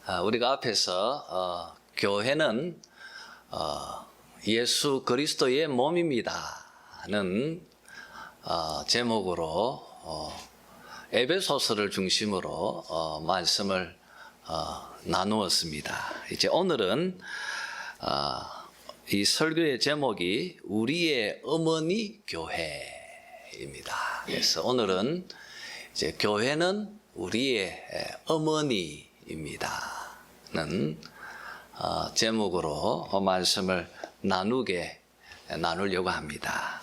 우리가 앞에서 교회는 예수 그리스도의 몸입니다는 제목으로 에베소서를 중심으로 말씀을 나누었습니다. 이제 오늘은 이 설교의 제목이 우리의 어머니 교회입니다. 그래서 오늘은 이제 교회는 우리의 어머니입니다는 제목으로 말씀을 나누려고 합니다.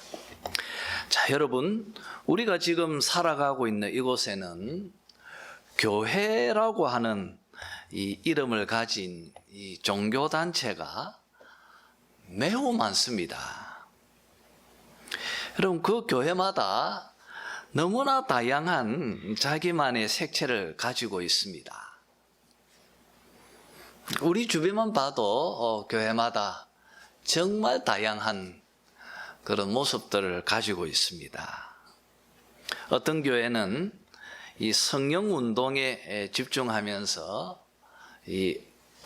자, 여러분, 우리가 지금 살아가고 있는 이곳에는 교회라고 하는 이 이름을 가진 이 종교단체가 매우 많습니다. 여러분, 그 교회마다 너무나 다양한 자기만의 색채를 가지고 있습니다. 우리 주변만 봐도 교회마다 정말 다양한 그런 모습들을 가지고 있습니다. 어떤 교회는 이 성령 운동에 집중하면서 이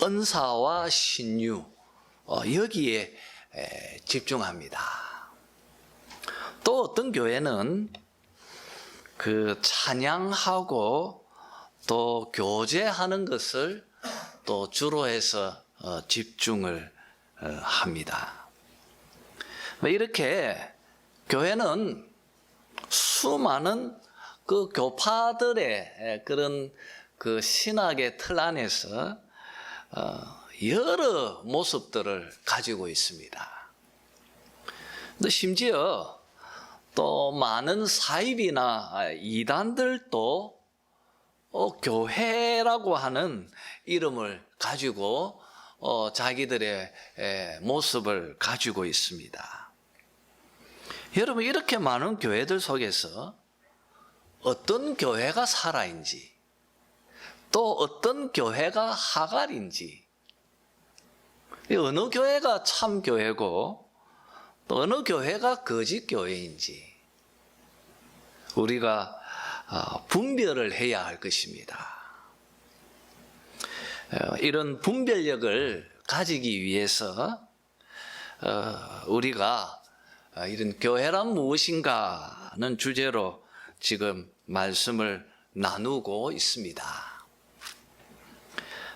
은사와 신유 여기에 집중합니다. 또 어떤 교회는 그 찬양하고 또 교제하는 것을 또 주로 해서 집중을 합니다. 이렇게 교회는 수많은 그 교파들의 그런 그 신학의 틀 안에서 여러 모습들을 가지고 있습니다. 근데 심지어 또 많은 사입이나 이단들도 교회라고 하는 이름을 가지고 자기들의 모습을 가지고 있습니다. 여러분, 이렇게 많은 교회들 속에서 어떤 교회가 살아인지, 또 어떤 교회가 하갈인지, 어느 교회가 참 교회고 또 어느 교회가 거짓 교회인지 우리가 분별을 해야 할 것입니다. 이런 분별력을 가지기 위해서 우리가 이런 교회란 무엇인가는 주제로 지금 말씀을 나누고 있습니다.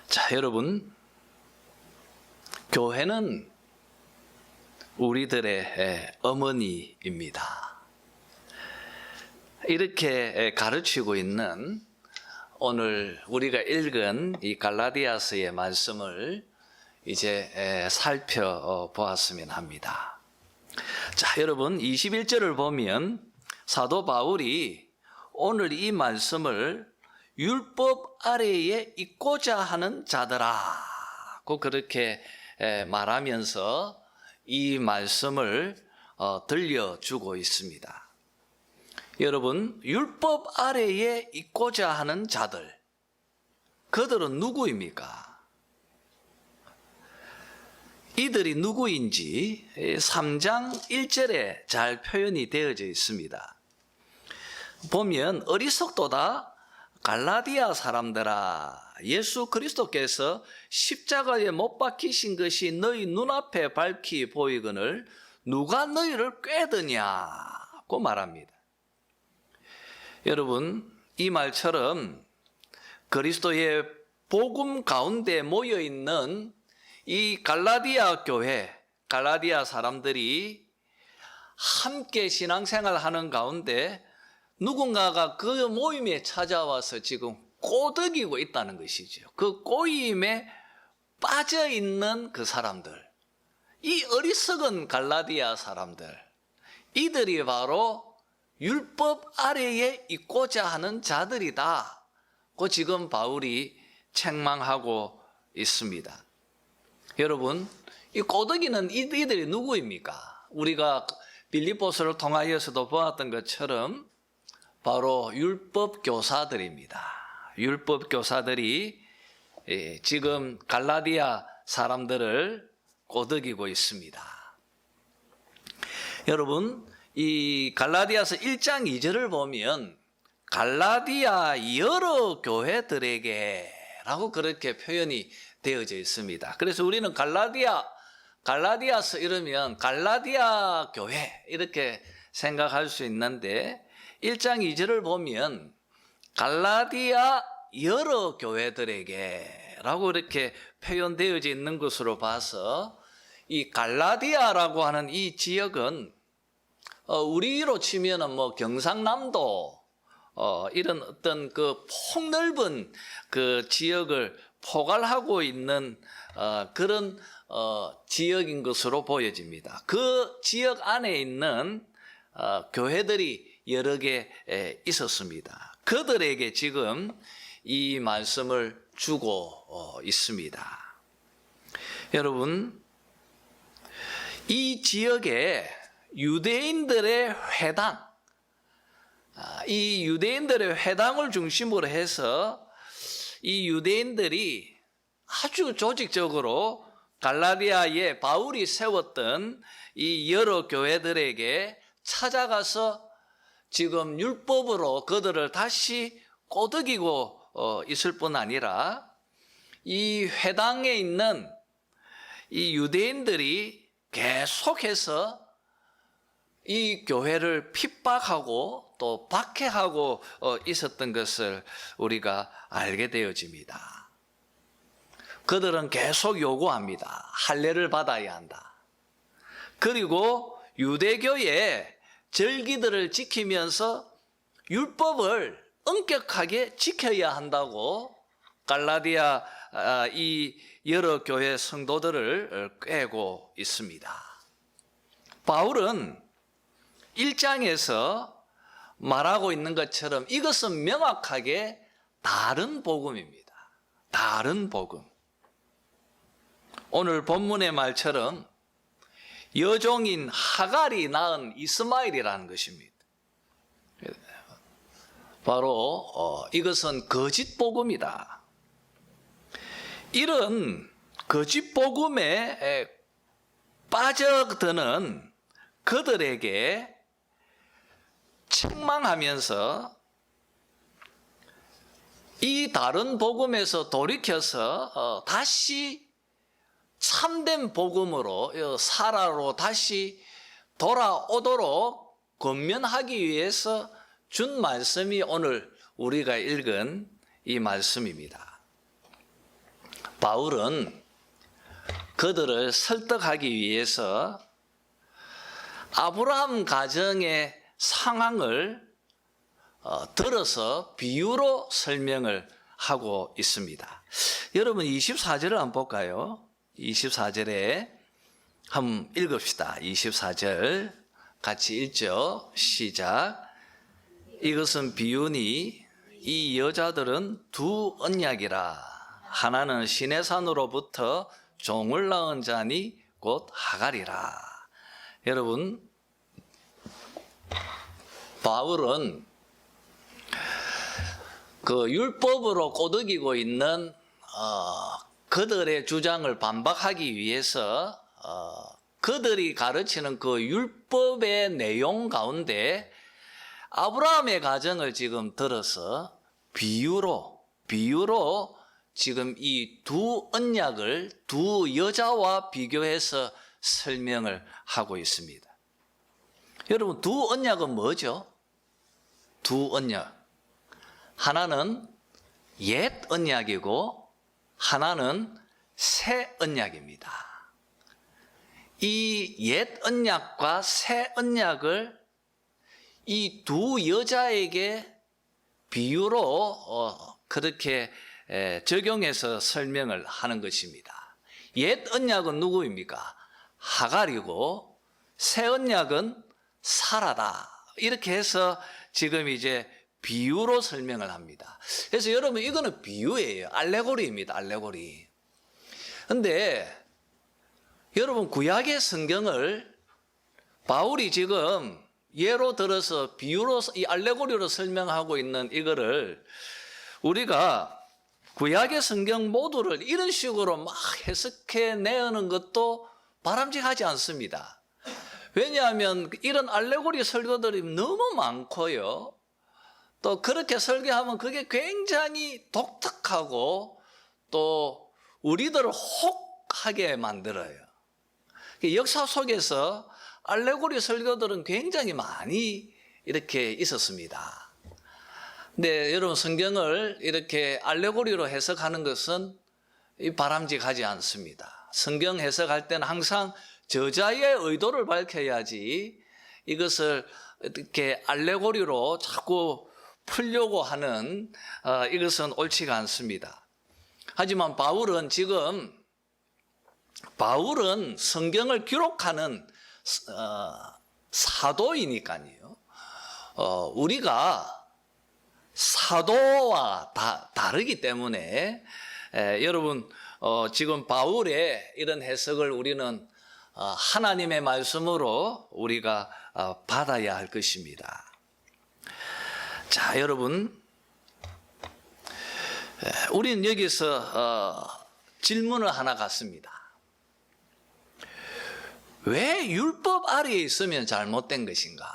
자, 여러분, 교회는 우리들의 어머니입니다. 이렇게 가르치고 있는 오늘 우리가 읽은 이 갈라디아서의 말씀을 이제 살펴보았으면 합니다. 자, 여러분, 21절을 보면 사도 바울이 오늘 이 말씀을 율법 아래에 있고자 하는 자들아고 그렇게 말하면서 이 말씀을 들려주고 있습니다. 여러분, 율법 아래에 있고자 하는 자들, 그들은 누구입니까? 이들이 누구인지 3장 1절에 잘 표현이 되어져 있습니다. 보면 어리석도다 갈라디아 사람들아, 예수 그리스도께서 십자가에 못 박히신 것이 너희 눈앞에 밝히 보이거늘 누가 너희를 꾀드냐고 말합니다. 여러분, 이 말처럼 그리스도의 복음 가운데 모여있는 이 갈라디아 교회, 갈라디아 사람들이 함께 신앙생활하는 가운데 누군가가 그 모임에 찾아와서 지금 꼬드기고 있다는 것이죠. 그 꼬임에 빠져있는 그 사람들, 이 어리석은 갈라디아 사람들, 이들이 바로 율법 아래에 있고자 하는 자들이다 고 지금 바울이 책망하고 있습니다. 여러분, 이 꼬드기는 이들이 누구입니까? 우리가 빌립보서를 통하여서도 보았던 것처럼 바로 율법 교사들입니다. 율법 교사들이 지금 갈라디아 사람들을 꼬드기고 있습니다. 여러분, 이 갈라디아서 1장 2절을 보면 갈라디아 여러 교회들에게 교회라고 그렇게 표현이 되어져 있습니다. 그래서 우리는 갈라디아서 이러면 갈라디아 교회 이렇게 생각할 수 있는데 1장 2절을 보면 갈라디아 여러 교회들에게 라고 이렇게 표현되어져 있는 것으로 봐서 이 갈라디아라고 하는 이 지역은 우리로 치면은 뭐 경상남도 이런 어떤 그 폭넓은 그 지역을 포괄하고 있는 그런 지역인 것으로 보여집니다. 그 지역 안에 있는 교회들이 여러 개 있었습니다. 그들에게 지금 이 말씀을 주고 있습니다. 여러분, 이 지역에 유대인들의 회당, 이 유대인들의 회당을 중심으로 해서 이 유대인들이 아주 조직적으로 갈라디아에 바울이 세웠던 이 여러 교회들에게 찾아가서 지금 율법으로 그들을 다시 꼬드기고 있을 뿐 아니라 이 회당에 있는 이 유대인들이 계속해서 이 교회를 핍박하고 또 박해하고 있었던 것을 우리가 알게 되어집니다. 그들은 계속 요구합니다. 할례를 받아야 한다. 그리고 유대교의 절기들을 지키면서 율법을 엄격하게 지켜야 한다고 갈라디아 이 여러 교회 성도들을 꾀고 있습니다. 바울은 1장에서 말하고 있는 것처럼 이것은 명확하게 다른 복음입니다. 다른 복음. 오늘 본문의 말처럼 여종인 하갈이 낳은 이스마엘이라는 것입니다. 바로 이것은 거짓 복음이다. 이런 거짓 복음에 빠져드는 그들에게 책망하면서 이 다른 복음에서 돌이켜서 다시 참된 복음으로 사라로 다시 돌아오도록 권면하기 위해서 준 말씀이 오늘 우리가 읽은 이 말씀입니다. 바울은 그들을 설득하기 위해서 아브라함 가정의 상황을 들어서 비유로 설명을 하고 있습니다. 여러분 24절을 한번 볼까요? 24절에 한번 읽읍시다. 24절 같이 읽죠. 시작. 이것은 비유니 이 여자들은 두 언약이라. 하나는 시내산으로부터 종을 낳은 자니 곧 하갈이라. 여러분, 바울은 그 율법으로 꼬드기고 있는 그들의 주장을 반박하기 위해서 그들이 가르치는 그 율법의 내용 가운데 아브라함의 가정을 지금 들어서 비유로 지금 이 두 언약을 두 여자와 비교해서 설명을 하고 있습니다. 여러분, 두 언약은 뭐죠? 두 언약. 하나는 옛 언약이고 하나는 새 언약입니다. 이 옛 언약과 새 언약을 이 두 여자에게 비유로 그렇게 적용해서 설명을 하는 것입니다. 옛 언약은 누구입니까? 하갈이고 새 언약은 사라다. 이렇게 해서 지금 이제 비유로 설명을 합니다. 그래서 여러분 이거는 비유예요. 알레고리입니다. 알레고리. 근데 여러분 구약의 성경을 바울이 지금 예로 들어서 비유로 이 알레고리로 설명하고 있는 이거를 우리가 구약의 성경 모두를 이런 식으로 막 해석해 내는 것도 바람직하지 않습니다. 왜냐하면 이런 알레고리 설교들이 너무 많고요. 또 그렇게 설교하면 그게 굉장히 독특하고 또 우리들을 혹하게 만들어요. 역사 속에서 알레고리 설교들은 굉장히 많이 이렇게 있었습니다. 근데 여러분, 성경을 이렇게 알레고리로 해석하는 것은 바람직하지 않습니다. 성경 해석할 때는 항상 저자의 의도를 밝혀야지 이것을 이렇게 알레고리로 자꾸 풀려고 하는 이것은 옳지가 않습니다. 하지만 바울은 성경을 기록하는 사도이니까요. 우리가 사도와 다르기 때문에 여러분, 지금 바울의 이런 해석을 우리는 하나님의 말씀으로 우리가 받아야 할 것입니다. 자, 여러분, 우리는 여기서 질문을 하나 갖습니다. 왜 율법 아래에 있으면 잘못된 것인가?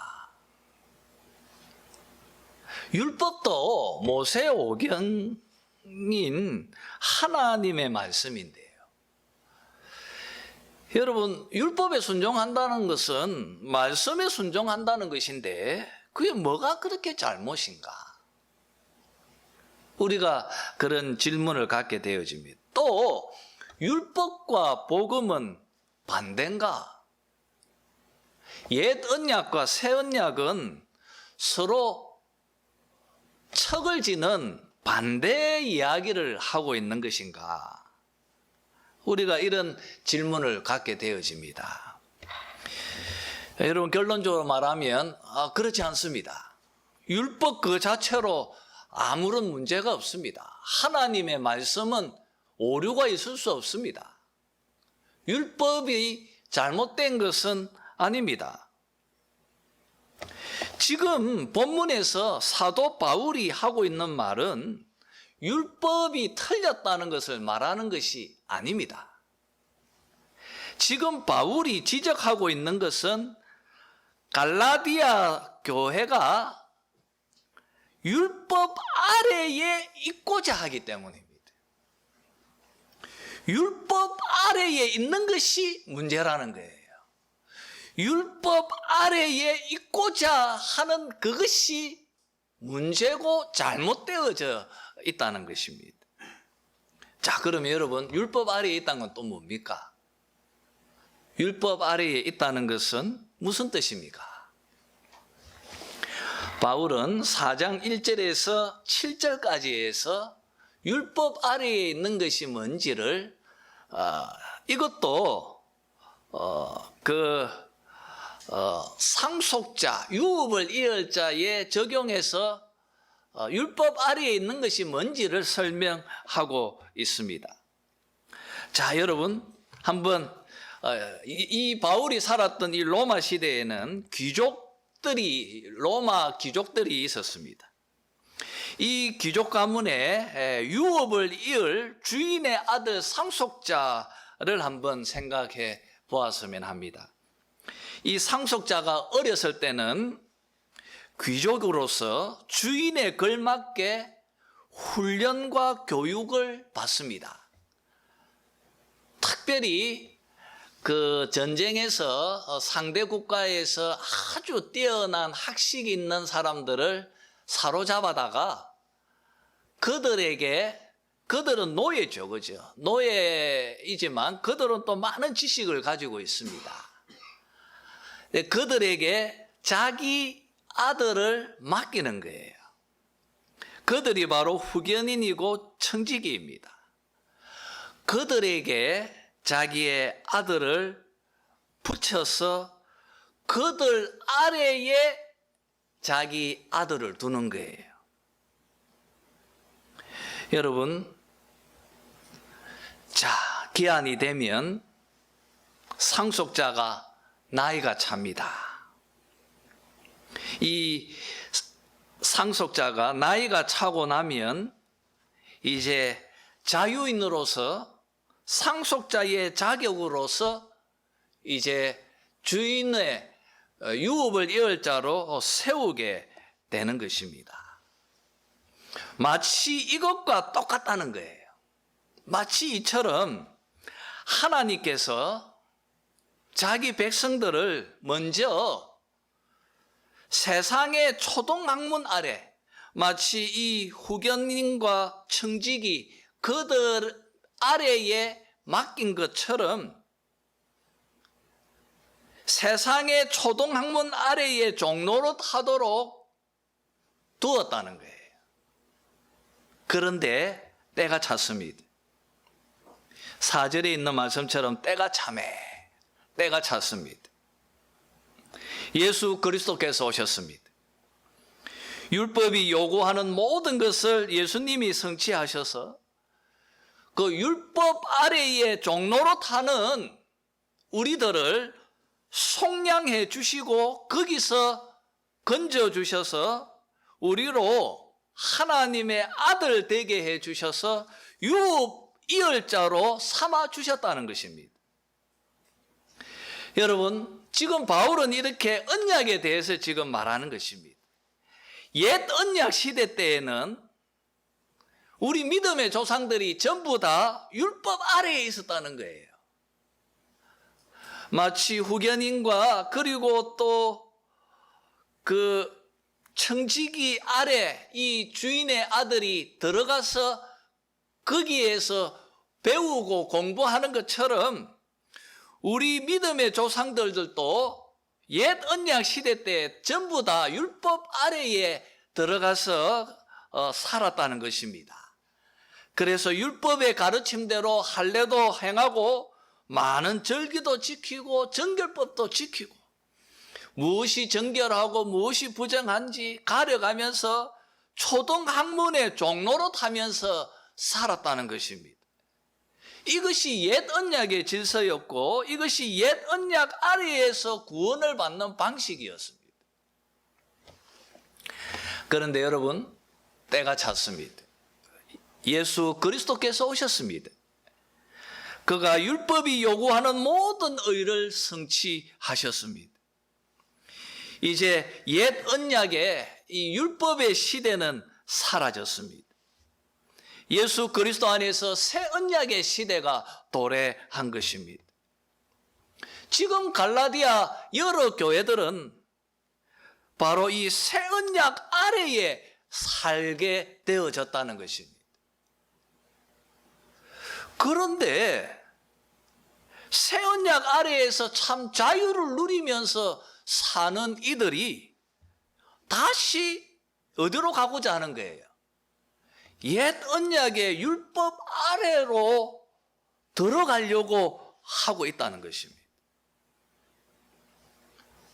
율법도 모세 오경인 하나님의 말씀인데요. 여러분, 율법에 순종한다는 것은 말씀에 순종한다는 것인데 그게 뭐가 그렇게 잘못인가? 우리가 그런 질문을 갖게 되어집니다. 또 율법과 복음은 반대인가? 옛 언약과 새 언약은 서로 척을 지는 반대 이야기를 하고 있는 것인가? 우리가 이런 질문을 갖게 되어집니다. 여러분, 결론적으로 말하면 그렇지 않습니다. 율법 그 자체로 아무런 문제가 없습니다. 하나님의 말씀은 오류가 있을 수 없습니다. 율법이 잘못된 것은 아닙니다. 지금 본문에서 사도 바울이 하고 있는 말은 율법이 틀렸다는 것을 말하는 것이 아닙니다. 지금 바울이 지적하고 있는 것은 갈라디아 교회가 율법 아래에 있고자 하기 때문입니다. 율법 아래에 있는 것이 문제라는 거예요. 율법 아래에 있고자 하는 그것이 문제고 잘못되어져 있다는 것입니다. 자, 그러면 여러분, 율법 아래에 있다는 건 또 뭡니까? 율법 아래에 있다는 것은 무슨 뜻입니까? 바울은 4장 1절에서 7절까지에서 율법 아래에 있는 것이 뭔지를 이것도 상속자, 유업을 이을 자에 적용해서 율법 아래에 있는 것이 뭔지를 설명하고 있습니다. 자, 여러분, 한번 이 바울이 살았던 이 로마 시대에는 로마 귀족들이 있었습니다. 이 귀족 가문에 유업을 이을 주인의 아들 상속자를 한번 생각해 보았으면 합니다. 이 상속자가 어렸을 때는 귀족으로서 주인에 걸맞게 훈련과 교육을 받습니다. 특별히 그 전쟁에서 상대 국가에서 아주 뛰어난 학식이 있는 사람들을 사로잡아다가 그들은 노예죠, 그죠? 노예이지만 그들은 또 많은 지식을 가지고 있습니다. 그들에게 자기 아들을 맡기는 거예요. 그들이 바로 후견인이고 청지기입니다. 그들에게 자기의 아들을 붙여서 그들 아래에 자기 아들을 두는 거예요. 여러분, 자, 기한이 되면 상속자가 나이가 찹니다. 이 상속자가 나이가 차고 나면 이제 자유인으로서 상속자의 자격으로서 이제 주인의 유업을 이을 자로 세우게 되는 것입니다. 마치 이것과 똑같다는 거예요. 마치 이처럼 하나님께서 자기 백성들을 먼저 세상의 초동학문 아래, 마치 이 후견인과 청지기 그들 아래에 맡긴 것처럼 세상의 초동학문 아래에 종노릇 하도록 두었다는 거예요. 그런데 때가 찼습니다. 4절에 있는 말씀처럼 때가 차매, 때가 찼습니다. 예수 그리스도께서 오셨습니다. 율법이 요구하는 모든 것을 예수님이 성취하셔서 그 율법 아래에 종노릇하는 우리들을 속량해 주시고 거기서 건져 주셔서 우리로 하나님의 아들 되게 해 주셔서 유이을자로 삼아 주셨다는 것입니다. 여러분, 지금 바울은 이렇게 언약에 대해서 지금 말하는 것입니다. 옛 언약 시대 때에는 우리 믿음의 조상들이 전부 다 율법 아래에 있었다는 거예요. 마치 후견인과 그리고 또 그 청지기 아래 이 주인의 아들이 들어가서 거기에서 배우고 공부하는 것처럼 우리 믿음의 조상들도 옛 언약 시대 때 전부 다 율법 아래에 들어가서 살았다는 것입니다. 그래서 율법의 가르침대로 할례도 행하고 많은 절기도 지키고 정결법도 지키고 무엇이 정결하고 무엇이 부정한지 가려가면서 초등학문의 종노릇하면서 살았다는 것입니다. 이것이 옛 언약의 질서였고 이것이 옛 언약 아래에서 구원을 받는 방식이었습니다. 그런데 여러분, 때가 찼습니다. 예수 그리스도께서 오셨습니다. 그가 율법이 요구하는 모든 의를 성취하셨습니다. 이제 옛 언약의 이 율법의 시대는 사라졌습니다. 예수 그리스도 안에서 새 언약의 시대가 도래한 것입니다. 지금 갈라디아 여러 교회들은 바로 이 새 언약 아래에 살게 되어졌다는 것입니다. 그런데 새 언약 아래에서 참 자유를 누리면서 사는 이들이 다시 어디로 가고자 하는 거예요? 옛 언약의 율법 아래로 들어가려고 하고 있다는 것입니다.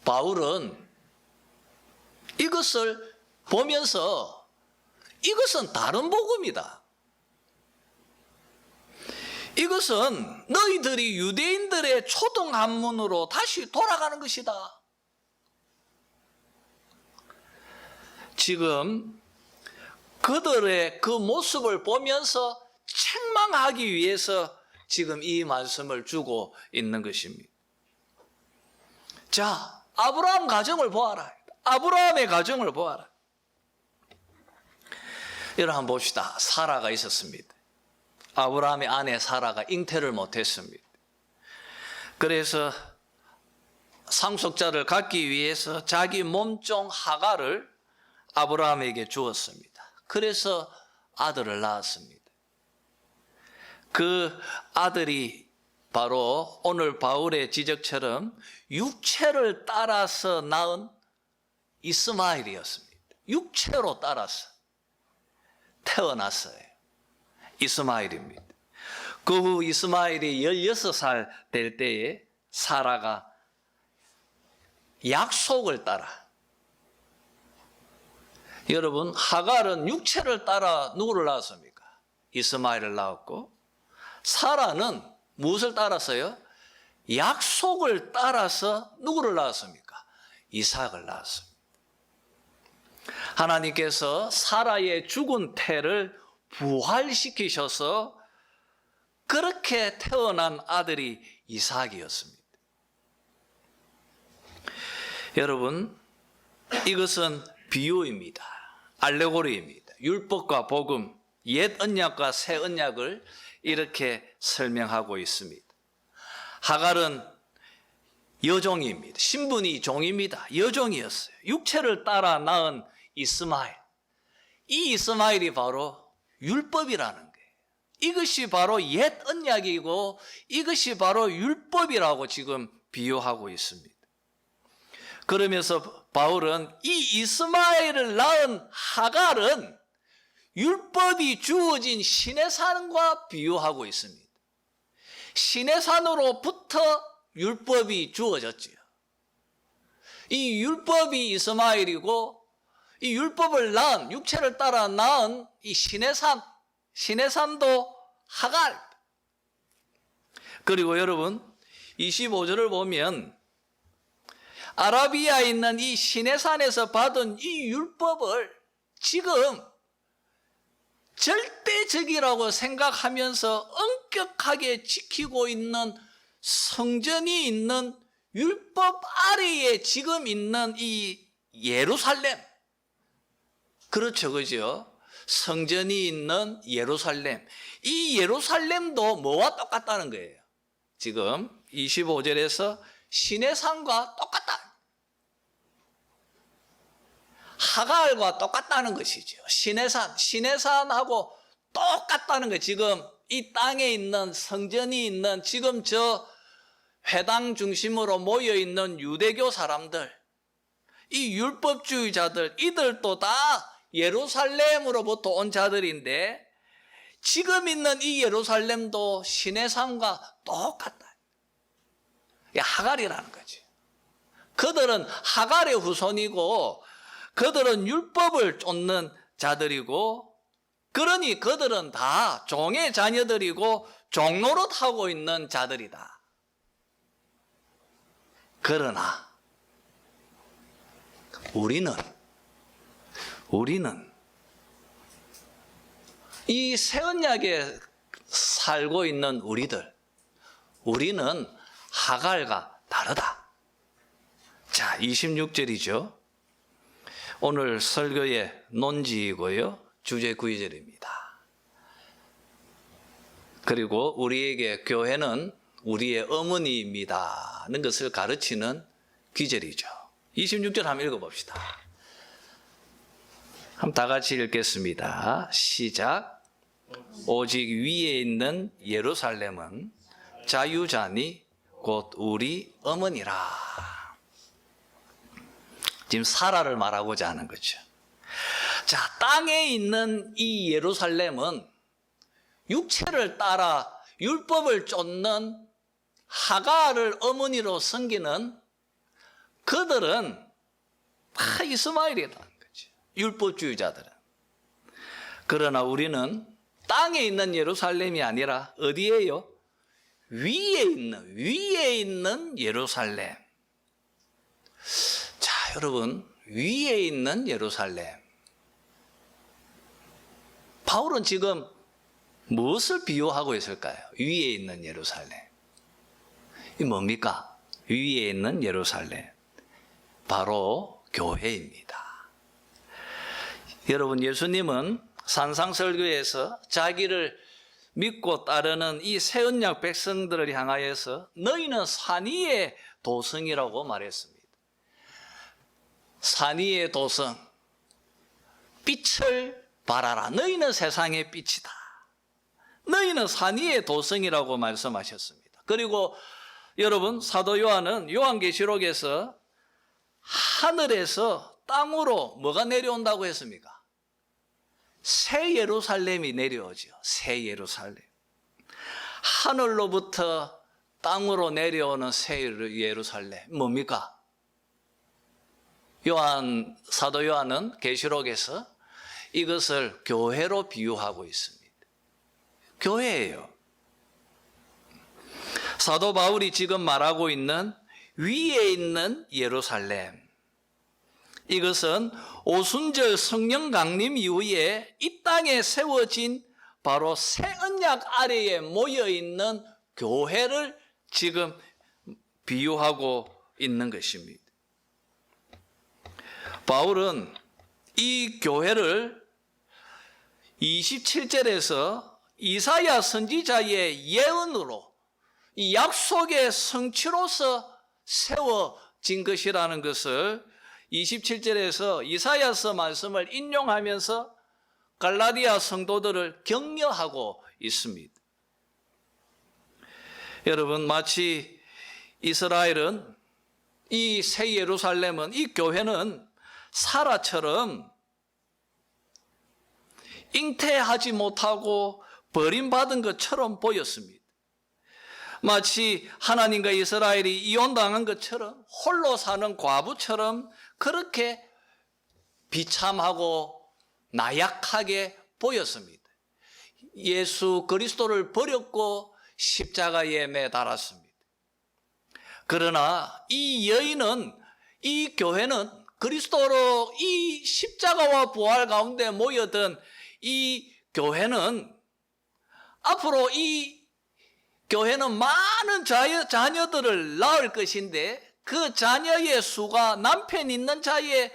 바울은 이것을 보면서 이것은 다른 복음이다. 이것은 너희들이 유대인들의 초등학문으로 다시 돌아가는 것이다. 지금 그들의 그 모습을 보면서 책망하기 위해서 지금 이 말씀을 주고 있는 것입니다. 자, 아브라함 가정을 보아라. 아브라함의 가정을 보아라. 여러분 한번 봅시다. 사라가 있었습니다. 아브라함의 아내 사라가 잉태를 못했습니다. 그래서 상속자를 갖기 위해서 자기 몸종 하갈을 아브라함에게 주었습니다. 그래서 아들을 낳았습니다. 그 아들이 바로 오늘 바울의 지적처럼 육체를 따라서 낳은 이스마엘이었습니다. 육체로 따라서 태어났어요. 이스마엘입니다. 그 후 이스마엘이 16살 될 때에 사라가 약속을 따라, 여러분 하갈은 육체를 따라 누구를 낳았습니까? 이스마엘을 낳았고, 사라는 무엇을 따랐어요? 약속을 따라서 누구를 낳았습니까? 이삭을 낳았습니다. 하나님께서 사라의 죽은 태를 부활시키셔서 그렇게 태어난 아들이 이삭이었습니다. 여러분, 이것은 비유입니다. 알레고리입니다. 율법과 복음, 옛 언약과 새 언약을 이렇게 설명하고 있습니다. 하갈은 여종입니다. 신분이 종입니다. 여종이었어요. 육체를 따라 낳은 이스마엘. 이 이스마엘이 바로 율법이라는 거예요. 이것이 바로 옛 언약이고 이것이 바로 율법이라고 지금 비유하고 있습니다. 그러면서 바울은 이 이스마엘을 낳은 하갈은 율법이 주어진 시내산과 비유하고 있습니다. 시내산으로부터 율법이 주어졌지요. 이 율법이 이스마엘이고 이 율법을 낳은, 육체를 따라 낳은 이 시내산도 하갈. 그리고 여러분 25절을 보면 아라비아에 있는 이 시내산에서 받은 이 율법을 지금 절대적이라고 생각하면서 엄격하게 지키고 있는 성전이 있는 율법 아래에 지금 있는 이 예루살렘. 그렇죠, 그죠? 성전이 있는 예루살렘. 이 예루살렘도 뭐와 똑같다는 거예요? 지금 25절에서 시내산과 똑같다. 하갈과 똑같다는 것이죠. 시내산하고 똑같다는 거예요. 지금 이 땅에 있는 성전이 있는 지금 저 회당 중심으로 모여 있는 유대교 사람들, 이 율법주의자들, 이들도 다 예루살렘으로부터 온 자들인데 지금 있는 이 예루살렘도 시내산과 똑같다. 이게 하갈이라는 거지. 그들은 하갈의 후손이고 그들은 율법을 쫓는 자들이고 그러니 그들은 다 종의 자녀들이고 종노릇하고 있는 자들이다. 그러나 우리는 이 새 언약에 살고 있는 우리는 하갈과 다르다. 자, 26절이죠. 오늘 설교의 논지이고요. 주제 9절입니다. 그리고 우리에게 교회는 우리의 어머니입니다는 것을 가르치는 귀절이죠. 26절 한번 읽어봅시다. 한번 다 같이 읽겠습니다. 시작. 오직 위에 있는 예루살렘은 자유자니 곧 우리 어머니라. 지금 사라를 말하고자 하는 거죠. 자, 땅에 있는 이 예루살렘은 육체를 따라 율법을 쫓는 하갈을 어머니로 섬기는 그들은 다 이스마엘이라는 거죠. 율법주의자들은. 그러나 우리는 땅에 있는 예루살렘이 아니라 어디예요? 위에 있는 예루살렘. 자, 여러분, 위에 있는 예루살렘. 바울은 지금 무엇을 비유하고 있을까요? 위에 있는 예루살렘. 이 뭡니까? 위에 있는 예루살렘. 바로 교회입니다. 여러분, 예수님은 산상설교에서 자기를 믿고 따르는 이 새언약 백성들을 향하여서 너희는 산 위의 도성이라고 말했습니다. 산 위의 도성, 빛을 발하라. 너희는 세상의 빛이다. 너희는 산 위의 도성이라고 말씀하셨습니다. 그리고 여러분, 사도 요한은 요한계시록에서 하늘에서 땅으로 뭐가 내려온다고 했습니까? 새 예루살렘이 내려오죠. 새 예루살렘. 하늘로부터 땅으로 내려오는 새 예루살렘. 뭡니까? 사도 요한은 계시록에서 이것을 교회로 비유하고 있습니다. 교회예요. 사도 바울이 지금 말하고 있는 위에 있는 예루살렘. 이것은 오순절 성령 강림 이후에 이 땅에 세워진 바로 새 언약 아래에 모여 있는 교회를 지금 비유하고 있는 것입니다. 바울은 이 교회를 27절에서 이사야 선지자의 예언으로 이 약속의 성취로서 세워진 것이라는 것을 27절에서 이사야서 말씀을 인용하면서 갈라디아 성도들을 격려하고 있습니다. 여러분, 마치 이스라엘은, 이 새 예루살렘은, 이 교회는 사라처럼 잉태하지 못하고 버림받은 것처럼 보였습니다. 마치 하나님과 이스라엘이 이혼당한 것처럼, 홀로 사는 과부처럼 그렇게 비참하고 나약하게 보였습니다. 예수 그리스도를 버렸고 십자가에 매달았습니다. 그러나 이 여인은, 이 교회는 그리스도로 이 십자가와 부활 가운데 모여든 이 교회는, 앞으로 이 교회는 많은 자녀들을 낳을 것인데 그 자녀의 수가 남편 있는 자의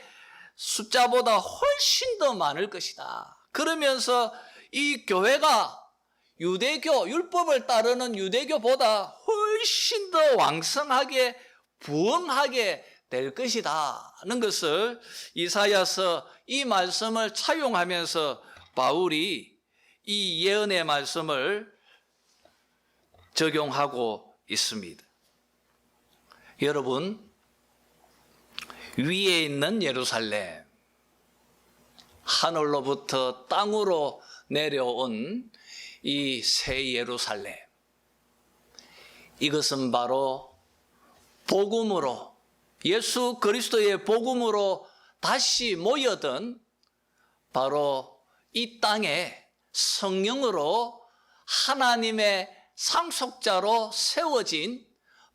숫자보다 훨씬 더 많을 것이다. 그러면서 이 교회가 유대교, 율법을 따르는 유대교보다 훨씬 더 왕성하게 부흥하게 될 것이다는 것을 이사야서 이 말씀을 차용하면서 바울이 이 예언의 말씀을 적용하고 있습니다. 여러분, 위에 있는 예루살렘, 하늘로부터 땅으로 내려온 이 새 예루살렘, 이것은 바로 복음으로, 예수 그리스도의 복음으로 다시 모여든 바로 이 땅에 성령으로 하나님의 상속자로 세워진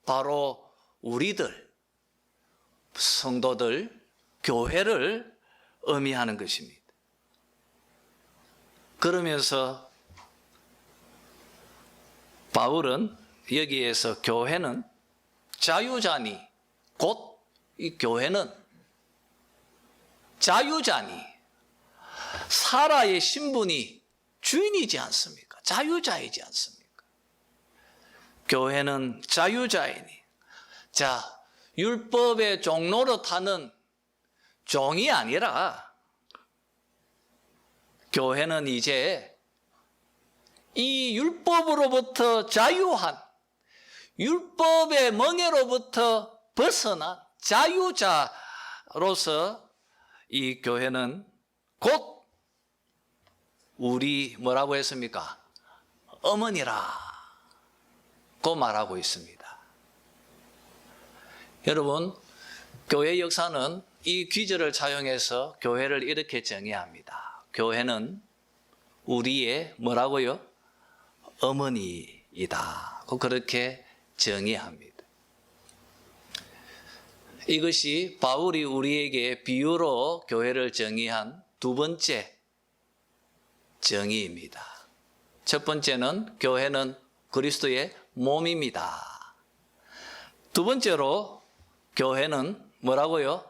바로 우리들, 성도들, 교회를 의미하는 것입니다. 그러면서 바울은 여기에서 교회는 자유자니, 곧 이 교회는 자유자니, 사라의 신분이 주인이지 않습니까? 자유자이지 않습니까? 교회는 자유자이니, 자, 율법의 종노릇하는 종이 아니라 교회는 이제 이 율법으로부터 자유한, 율법의 멍에로부터 벗어난 자유자로서 이 교회는 곧 우리 뭐라고 했습니까? 어머니라 고 말하고 있습니다. 여러분, 교회 역사는 이 귀절을 차용해서 교회를 이렇게 정의합니다. 교회는 우리의 뭐라고요? 어머니이다. 그렇게 정의합니다. 이것이 바울이 우리에게 비유로 교회를 정의한 두 번째 정의입니다. 첫 번째는 교회는 그리스도의 몸입니다. 두 번째로 교회는 뭐라고요?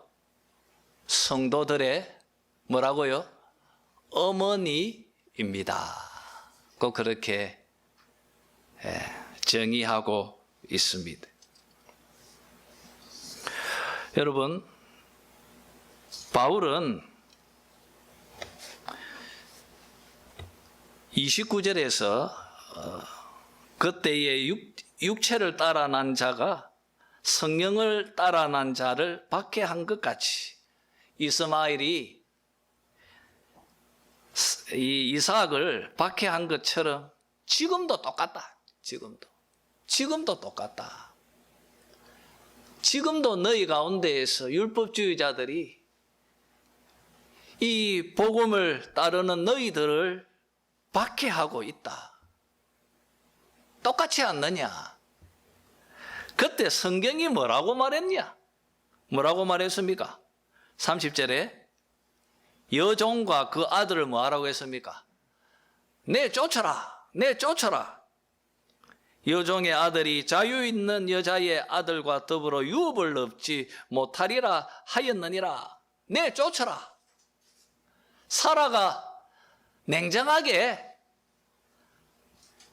성도들의 뭐라고요? 어머니입니다. 꼭 그렇게 정의하고 있습니다. 여러분, 바울은 29절에서 그때의 육체를 따라 난 자가 성령을 따라 난 자를 박해한 것 같이 이스마엘이 이 이삭을 박해한 것처럼 지금도 똑같다. 지금도 똑같다. 지금도 너희 가운데에서 율법주의자들이 이 복음을 따르는 너희들을 박해하고 있다. 똑같지 않느냐? 그때 성경이 뭐라고 말했냐? 뭐라고 말했습니까? 30절에 여종과 그 아들을 뭐하라고 했습니까? 내쫓아라. 여종의 아들이 자유 있는 여자의 아들과 더불어 유업을 얻지 못하리라 하였느니라. 내쫓아라. 사라가 냉정하게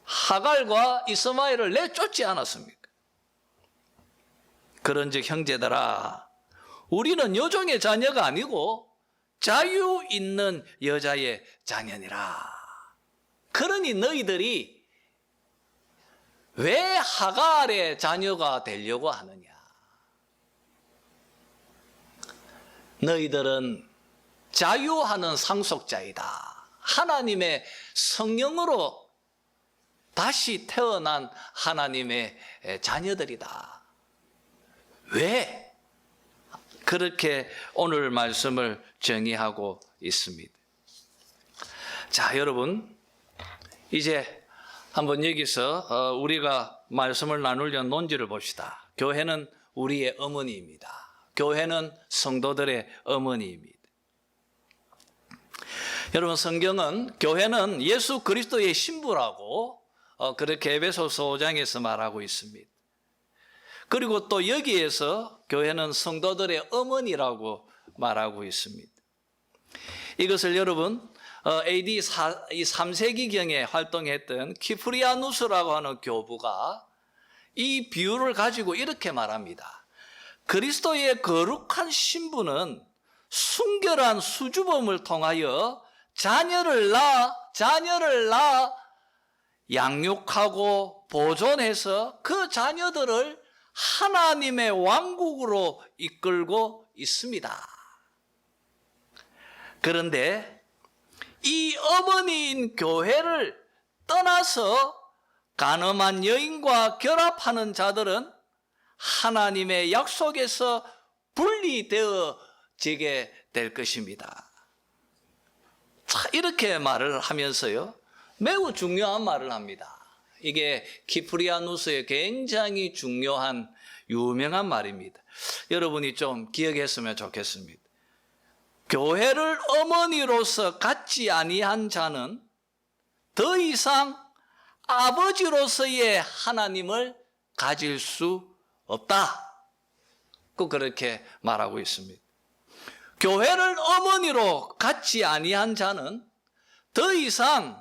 하갈과 이스마엘을 내쫓지 않았습니까? 그런즉 형제들아, 우리는 여종의 자녀가 아니고 자유 있는 여자의 자녀니라. 그러니 너희들이 왜 하갈의 자녀가 되려고 하느냐? 너희들은 자유하는 상속자이다. 하나님의 성령으로 다시 태어난 하나님의 자녀들이다. 왜? 그렇게 오늘 말씀을 정의하고 있습니다. 자, 여러분, 이제 한번 여기서 우리가 말씀을 나누려는 논지를 봅시다. 교회는 우리의 어머니입니다. 교회는 성도들의 어머니입니다. 여러분, 성경은 교회는 예수 그리스도의 신부라고 그렇게 에베소서 5장에서 말하고 있습니다. 그리고 또 여기에서 교회는 성도들의 어머니라고 말하고 있습니다. 이것을 여러분 AD 3세기경에 활동했던 키프리아누스라고 하는 교부가 이 비유를 가지고 이렇게 말합니다. 그리스도의 거룩한 신부는 순결한 수주범을 통하여 자녀를 낳아 양육하고 보존해서 그 자녀들을 하나님의 왕국으로 이끌고 있습니다. 그런데 이 어머니인 교회를 떠나서 간음한 여인과 결합하는 자들은 하나님의 약속에서 분리되어지게 될 것입니다. 자, 이렇게 말을 하면서요, 매우 중요한 말을 합니다. 이게 키프리아누스의 굉장히 중요한 유명한 말입니다. 여러분이 좀 기억했으면 좋겠습니다. 교회를 어머니로서 갖지 아니한 자는 더 이상 아버지로서의 하나님을 가질 수 없다. 꼭 그렇게 말하고 있습니다. 교회를 어머니로 갖지 아니한 자는 더 이상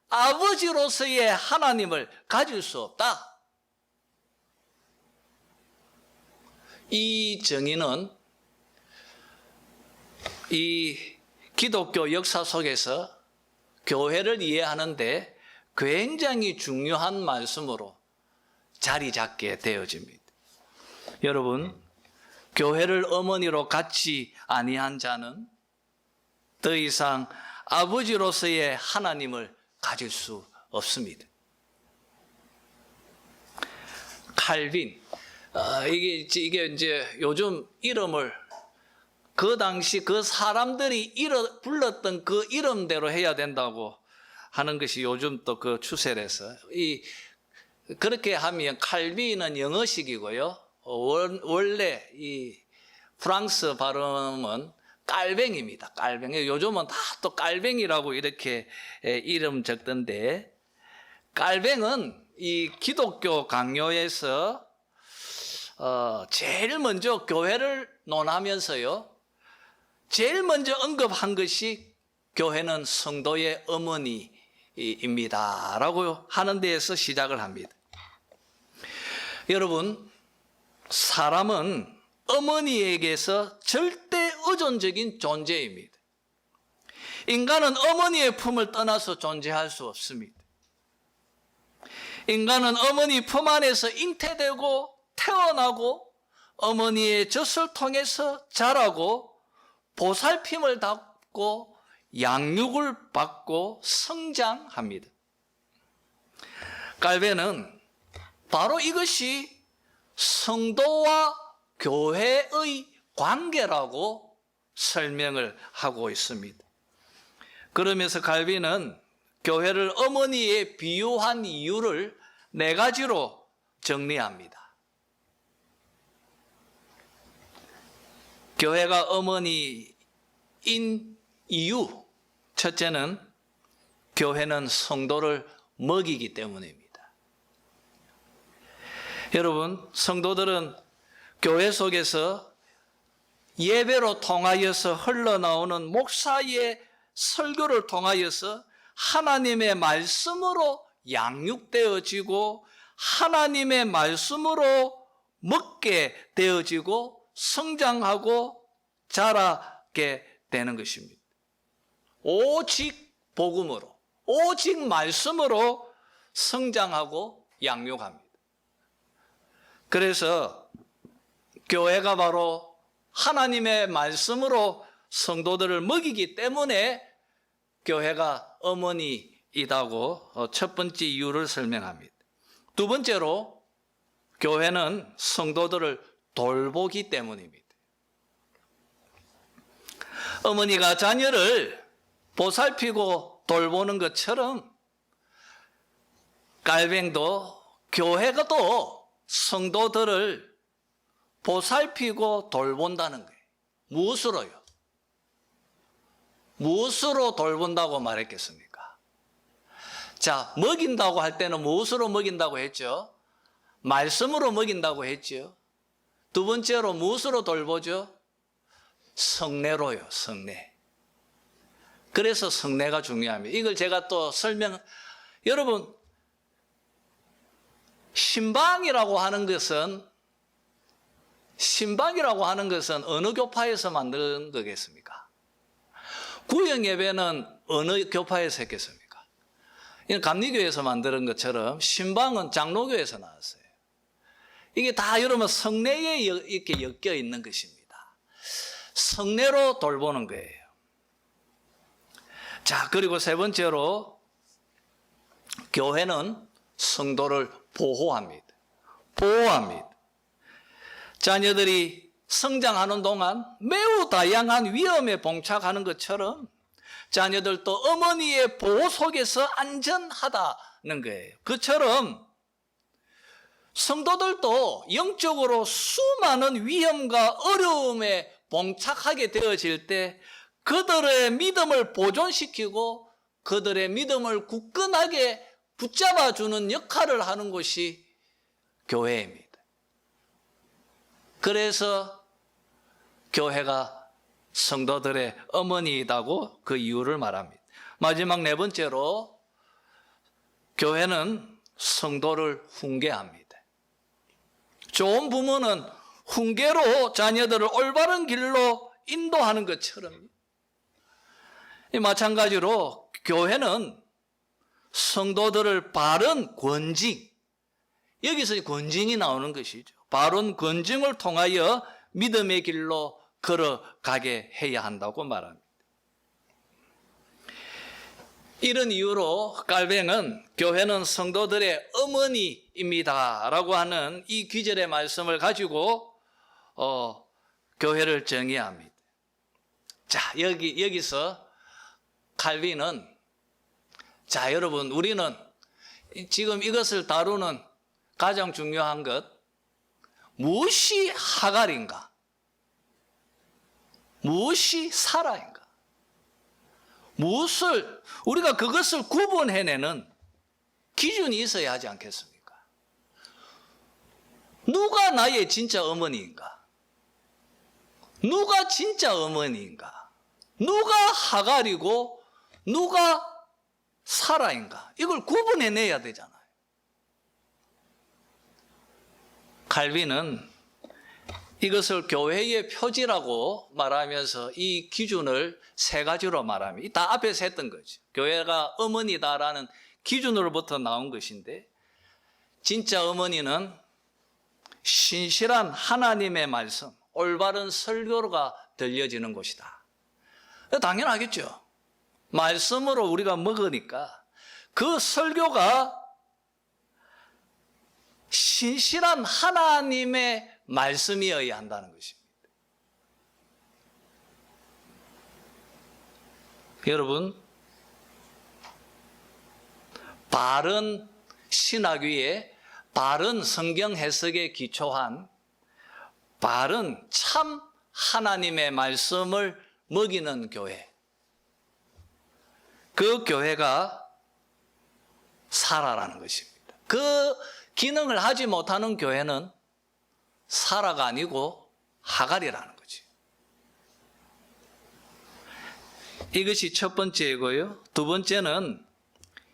아버지로서의 하나님을 가질 수 없다. 이 정의는 이 기독교 역사 속에서 교회를 이해하는데 굉장히 중요한 말씀으로 자리 잡게 되어집니다. 여러분, 교회를 어머니로 갖지 아니한 자는 더 이상 아버지로서의 하나님을 가질 수 없습니다. 칼빈, 이게 이제 요즘 이름을 그 당시 그 사람들이 불렀던 그 이름대로 해야 된다고 하는 것이 요즘 또 그 추세라서 그렇게 하면 칼빈은 영어식이고요. 원래 이 프랑스 발음은 깔뱅입니다. 깔뱅. 요즘은 다 또 깔뱅이라고 이렇게 이름 적던데, 깔뱅은 이 기독교 강요에서 제일 먼저 교회를 논하면서요, 제일 먼저 언급한 것이 교회는 성도의 어머니입니다 라고 하는 데에서 시작을 합니다. 여러분, 사람은 어머니에게서 절대 의존적인 존재입니다. 인간은 어머니의 품을 떠나서 존재할 수 없습니다. 인간은 어머니 품 안에서 잉태되고 태어나고 어머니의 젖을 통해서 자라고 보살핌을 받고 양육을 받고 성장합니다. 깔베는 바로 이것이 성도와 교회의 관계라고 설명을 하고 있습니다. 그러면서 칼빈은 교회를 어머니에 비유한 이유를 4가지로 정리합니다. 교회가 어머니인 이유, 첫째는 교회는 성도를 먹이기 때문입니다. 여러분, 성도들은 교회 속에서 예배로 통하여서 흘러나오는 목사의 설교를 통하여서 하나님의 말씀으로 양육되어지고 하나님의 말씀으로 먹게 되어지고 성장하고 자라게 되는 것입니다. 오직 복음으로, 오직 말씀으로 성장하고 양육합니다. 그래서 교회가 바로 하나님의 말씀으로 성도들을 먹이기 때문에 교회가 어머니이다고 첫 번째 이유를 설명합니다. 두 번째로 교회는 성도들을 돌보기 때문입니다. 어머니가 자녀를 보살피고 돌보는 것처럼 깔뱅도 교회가 또 성도들을 보살피고 돌본다는 거예요. 무엇으로요? 무엇으로 돌본다고 말했겠습니까? 자, 먹인다고 할 때는 무엇으로 먹인다고 했죠? 말씀으로 먹인다고 했죠. 두 번째로 무엇으로 돌보죠? 성례로요, 성례. 그래서 성례가 중요합니다. 이걸 제가 또 여러분, 신방이라고 하는 것은 어느 교파에서 만든 거겠습니까? 구역 예배는 어느 교파에서 했겠습니까? 이건 감리교에서 만든 것처럼 신방은 장로교에서 나왔어요. 이게 다 여러분 성례에 이렇게 엮여 있는 것입니다. 성례로 돌보는 거예요. 자, 그리고 세 번째로 교회는 성도를 보호합니다. 자녀들이 성장하는 동안 매우 다양한 위험에 봉착하는 것처럼 자녀들도 어머니의 보호 속에서 안전하다는 거예요. 그처럼 성도들도 영적으로 수많은 위험과 어려움에 봉착하게 되어질 때 그들의 믿음을 보존시키고 그들의 믿음을 굳건하게 붙잡아주는 역할을 하는 것이 교회입니다. 그래서 교회가 성도들의 어머니이다고 그 이유를 말합니다. 마지막 네 번째로 교회는 성도를 훈계합니다. 좋은 부모는 훈계로 자녀들을 올바른 길로 인도하는 것처럼 마찬가지로 교회는 성도들을 바른 권징, 여기서 권징이 나오는 것이죠. 바른 권징을 통하여 믿음의 길로 걸어가게 해야 한다고 말합니다. 이런 이유로 깔뱅은 교회는 성도들의 어머니입니다 라고 하는 이 귀절의 말씀을 가지고 교회를 정의합니다. 자, 여기서 칼빈은, 자, 여러분, 우리는 지금 이것을 다루는 가장 중요한 것, 무엇이 하갈인가? 무엇이 사라인가? 우리가 그것을 구분해내는 기준이 있어야 하지 않겠습니까? 누가 나의 진짜 어머니인가? 누가 진짜 어머니인가? 누가 하갈이고 누가 사라인가? 이걸 구분해내야 되잖아요. 칼빈은 이것을 교회의 표지라고 말하면서 이 기준을 세 가지로 말합니다. 다 앞에서 했던 거죠. 교회가 어머니다라는 기준으로부터 나온 것인데, 진짜 어머니는 신실한 하나님의 말씀, 올바른 설교가 들려지는 곳이다. 당연하겠죠. 말씀으로 우리가 먹으니까 그 설교가 신실한 하나님의 말씀이어야 한다는 것입니다. 여러분, 바른 신학 위에 바른 성경 해석에 기초한 바른 참 하나님의 말씀을 먹이는 교회, 그 교회가 사라라는 것입니다. 그 기능을 하지 못하는 교회는 사라가 아니고 하갈이라는 거지. 이것이 첫 번째이고요. 두 번째는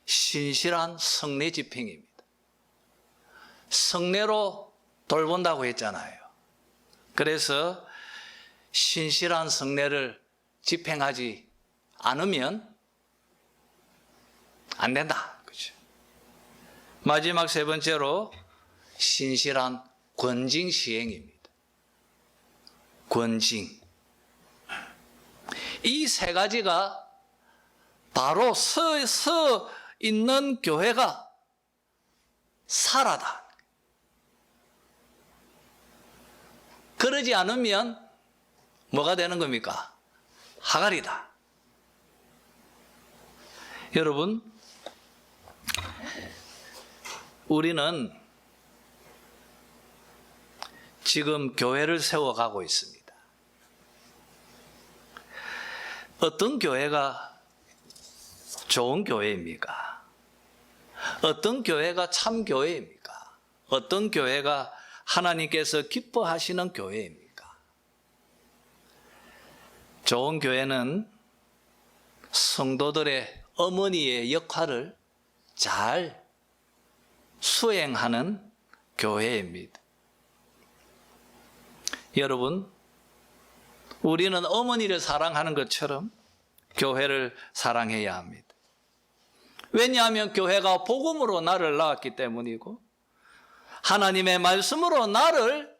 신실한 성례 집행입니다. 성례로 돌본다고 했잖아요. 그래서 신실한 성례를 집행하지 않으면 안 된다. 그렇죠? 마지막 세 번째로 신실한 권징 시행입니다. 권징. 이 세 가지가 바로 서 있는 교회가 살아다. 그러지 않으면 뭐가 되는 겁니까? 하갈이다. 여러분, 우리는 지금 교회를 세워가고 있습니다. 어떤 교회가 좋은 교회입니까? 어떤 교회가 참 교회입니까? 어떤 교회가 하나님께서 기뻐하시는 교회입니까? 좋은 교회는 성도들의 어머니의 역할을 잘 수행하는 교회입니다. 여러분, 우리는 어머니를 사랑하는 것처럼 교회를 사랑해야 합니다. 왜냐하면 교회가 복음으로 나를 낳았기 때문이고 하나님의 말씀으로 나를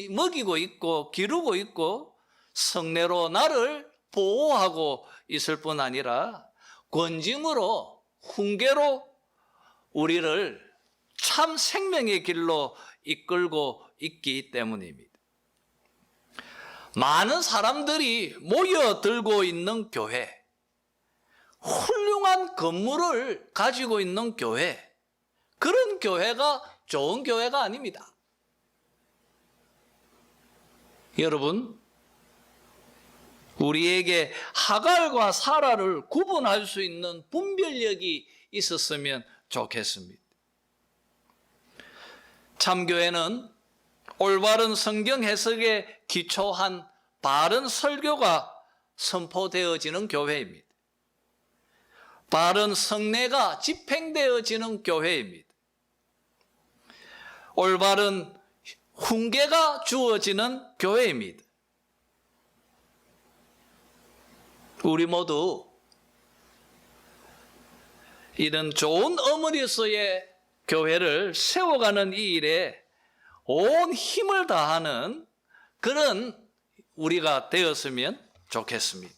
먹이고 있고 기르고 있고 성례로 나를 보호하고 있을 뿐 아니라 권징으로 훈계로 우리를 참 생명의 길로 이끌고 있기 때문입니다. 많은 사람들이 모여들고 있는 교회, 훌륭한 건물을 가지고 있는 교회, 그런 교회가 좋은 교회가 아닙니다. 여러분, 우리에게 하갈과 사라를 구분할 수 있는 분별력이 있었으면 좋겠습니다. 참교회는 올바른 성경 해석에 기초한 바른 설교가 선포되어지는 교회입니다. 바른 성례가 집행되어지는 교회입니다. 올바른 훈계가 주어지는 교회입니다. 우리 모두 이런 좋은 어머니로서의 교회를 세워가는 이 일에 온 힘을 다하는 그런 우리가 되었으면 좋겠습니다.